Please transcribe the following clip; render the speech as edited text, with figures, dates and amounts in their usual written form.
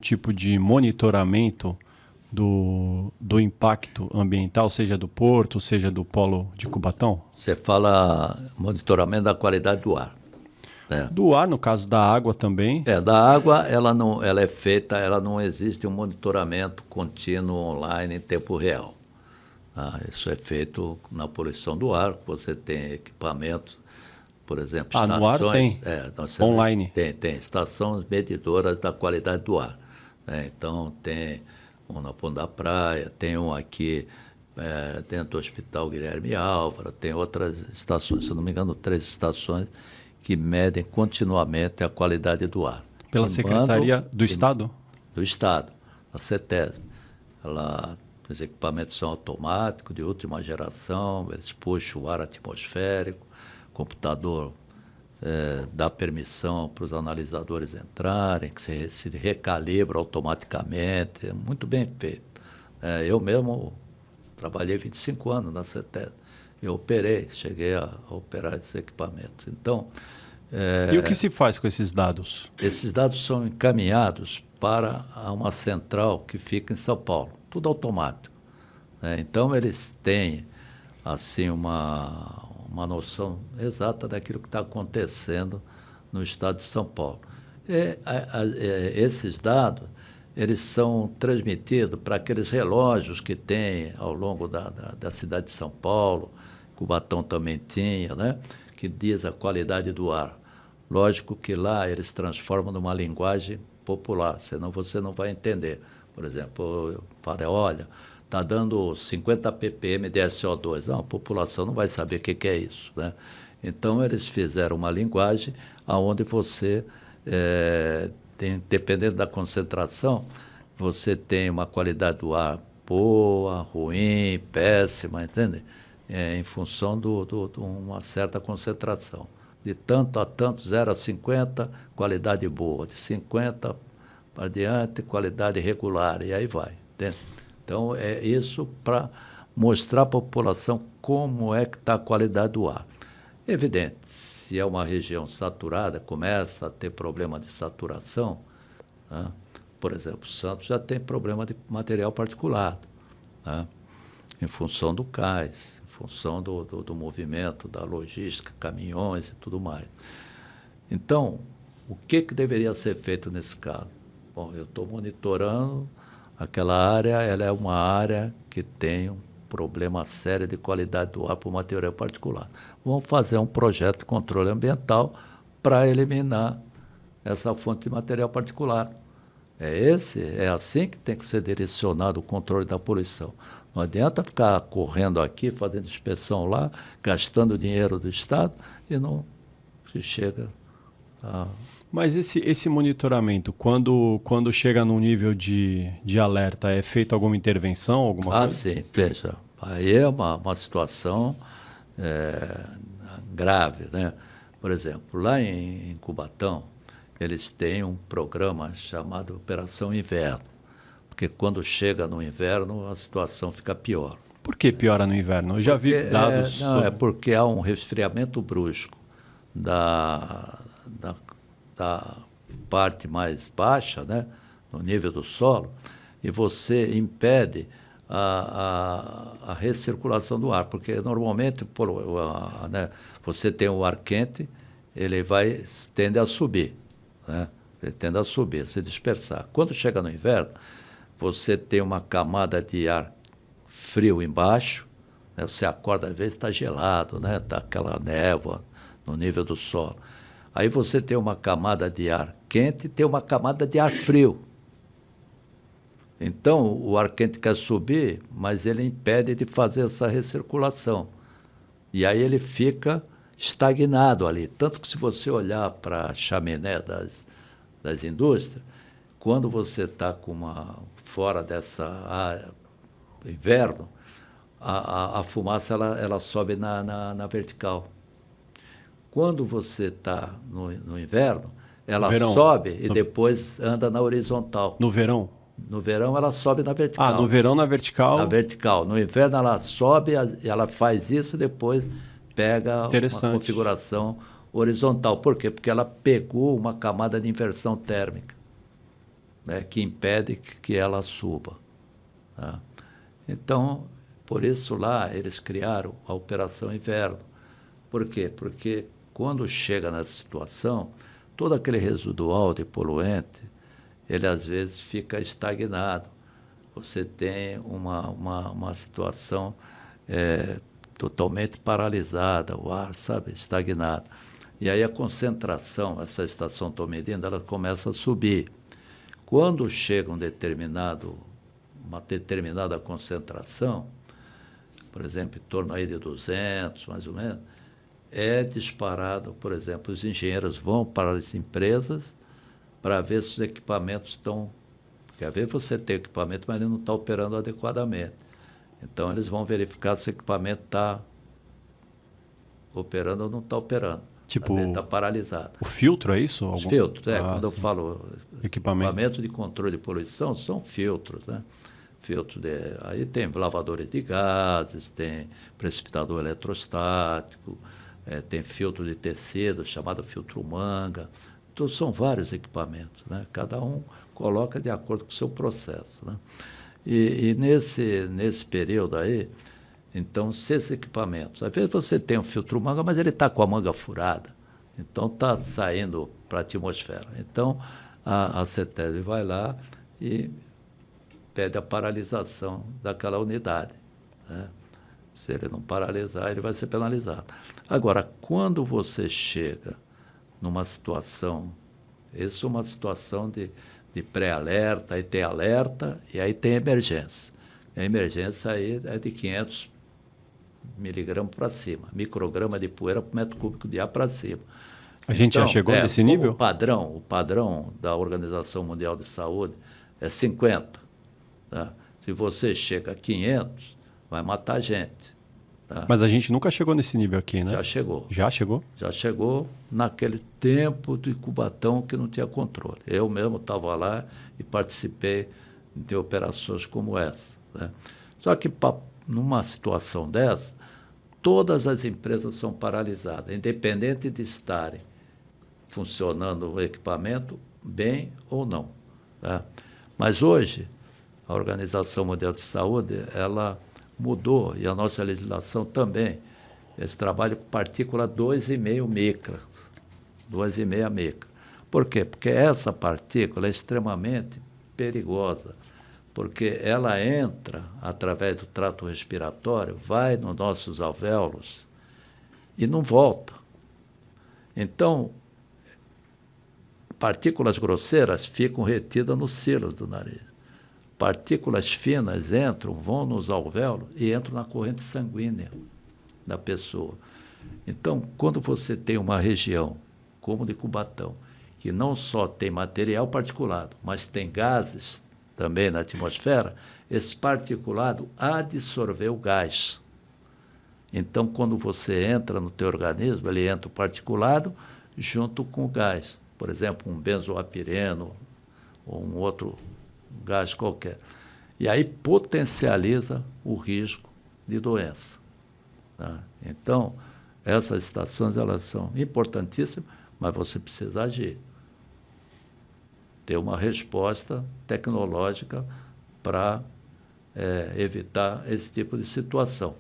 tipo de monitoramento do impacto ambiental, seja do porto, seja do polo de Cubatão? Você fala monitoramento da qualidade do ar. Né? Do ar, no caso da água também. Da água, ela é feita, ela não existe um monitoramento contínuo online em tempo real. Isso é feito na poluição do ar, você tem equipamentos, por exemplo, estações. No ar tem, online. Tem estações medidoras da qualidade do ar. Né? Então, tem um na Ponta da Praia, tem um aqui dentro do Hospital Guilherme Álvaro, tem outras estações, se eu não me engano, 3 estações que medem continuamente a qualidade do ar. Pela Secretaria do Estado? Do Estado, a CETESB. Os equipamentos são automáticos, de última geração, eles puxam o ar atmosférico, o computador dá permissão para os analisadores entrarem, que se recalibra automaticamente, é muito bem feito. Eu mesmo trabalhei 25 anos na CETESB, eu cheguei a operar esses equipamentos. Então, e o que se faz com esses dados? Esses dados são encaminhados para uma central que fica em São Paulo, tudo automático. Então, eles têm assim, uma noção exata daquilo que está acontecendo no estado de São Paulo. Esses dados, eles são transmitidos para aqueles relógios que tem ao longo da cidade de São Paulo, Cubatão também tinha, né? Que diz a qualidade do ar. Lógico que lá eles transformam numa linguagem popular, senão você não vai entender. Por exemplo, eu falo, olha, está dando 50 ppm de SO2. Não, a população não vai saber o que é isso, né? Então, eles fizeram uma linguagem onde você, dependendo da concentração, você tem uma qualidade do ar boa, ruim, péssima, entende? Em função de uma certa concentração. De tanto a tanto, 0 a 50, qualidade boa. De 50 para diante, qualidade regular. E aí vai, entende? Então, é isso para mostrar à população como é que está a qualidade do ar. Evidente, se é uma região saturada, começa a ter problema de saturação, né? Por exemplo, Santos já tem problema de material particulado, né? Em função do cais, em função do movimento, da logística, caminhões e tudo mais. Então, o que deveria ser feito nesse caso? Bom, eu estou monitorando aquela área, ela é uma área que tem um problema sério de qualidade do ar por material particulado. Vamos fazer um projeto de controle ambiental para eliminar essa fonte de material particulado. É assim que tem que ser direcionado o controle da poluição. Não adianta ficar correndo aqui, fazendo inspeção lá, gastando dinheiro do Estado e não se chega a... Mas esse monitoramento, quando chega num nível de alerta, é feita alguma intervenção, alguma coisa? Sim, veja, aí é uma situação grave, né? Por exemplo, lá em Cubatão, eles têm um programa chamado Operação Inverno, porque quando chega no inverno, a situação fica pior. Por que piora no inverno? Eu já vi dados... É porque há um resfriamento brusco da parte mais baixa, né, no nível do solo, e você impede a recirculação do ar, porque normalmente né, você tem o ar quente, ele tende a subir, né? Ele tende a subir, a se dispersar. Quando chega no inverno, você tem uma camada de ar frio embaixo, né? Você acorda, às vezes está gelado, né? Está aquela névoa no nível do solo. Aí você tem uma camada de ar quente e tem uma camada de ar frio. Então, o ar quente quer subir, mas ele impede de fazer essa recirculação. E aí ele fica estagnado ali. Tanto que se você olhar para a chaminé das indústrias, quando você está fora dessa área, inverno, a fumaça ela sobe na vertical. Quando você está no inverno, ela sobe e depois anda na horizontal. No verão? No verão ela sobe na vertical. No verão na vertical? Na vertical. No inverno ela sobe, ela faz isso e depois pega uma configuração horizontal. Por quê? Porque ela pegou uma camada de inversão térmica. né, que impede que ela suba. Tá? Então, por isso lá eles criaram a Operação Inverno. Por quê? Porque quando chega nessa situação, todo aquele residual de poluente, ele às vezes fica estagnado. Você tem uma situação totalmente paralisada, o ar, sabe, estagnado. E aí a concentração, essa estação estou medindo, ela começa a subir. Quando chega uma determinada concentração, por exemplo, em torno aí de 200, mais ou menos, é disparado, por exemplo, os engenheiros vão para as empresas para ver se os equipamentos estão... Porque às vezes você tem equipamento, mas ele não está operando adequadamente. Então, eles vão verificar se o equipamento está operando ou não está operando. Tipo, às vezes está paralisado. O filtro, é isso? Os filtros, quando eu sim. falo equipamento de controle de poluição, são filtros, né? Aí tem lavadores de gases, tem precipitador eletrostático, tem filtro de tecido, chamado filtro manga. Então, são vários equipamentos, né? Cada um coloca de acordo com o seu processo, né? E nesse período aí, então, se esses equipamentos... Às vezes você tem um filtro manga, mas ele está com a manga furada. Então, está saindo para a atmosfera. Então, a CETESB vai lá e pede a paralisação daquela unidade, né? Se ele não paralisar, ele vai ser penalizado. Agora, quando você chega numa situação... Essa é uma situação de pré-alerta, aí tem alerta e aí tem emergência. A emergência aí é de 500 miligramas para cima, micrograma de poeira por metro cúbico de ar para cima. A gente já chegou nesse nível? O padrão da Organização Mundial de Saúde é 50. Tá? Se você chega a 500, vai matar a gente. Tá? Mas a gente nunca chegou nesse nível aqui, né? Já chegou. Já chegou? Já chegou naquele tempo do Cubatão que não tinha controle. Eu mesmo estava lá e participei de operações como essa, né? Só que numa situação dessa, todas as empresas são paralisadas, independente de estarem funcionando o equipamento bem ou não, tá? Mas hoje, a Organização Mundial de Saúde, ela mudou, e a nossa legislação também, esse trabalho com partícula 2,5 micras. 2,5 micras. Por quê? Porque essa partícula é extremamente perigosa, porque ela entra através do trato respiratório, vai nos nossos alvéolos e não volta. Então, partículas grosseiras ficam retidas nos cílios do nariz. Partículas finas vão nos alvéolos e entram na corrente sanguínea da pessoa. Então, quando você tem uma região, como de Cubatão, que não só tem material particulado, mas tem gases também na atmosfera, esse particulado absorve o gás. Então, quando você entra no teu organismo, ele entra o particulado junto com o gás. Por exemplo, um benzoapireno ou um outro gás qualquer. E aí potencializa o risco de doença. Tá? Então, essas estações elas são importantíssimas, mas você precisa agir. Ter uma resposta tecnológica para evitar esse tipo de situação.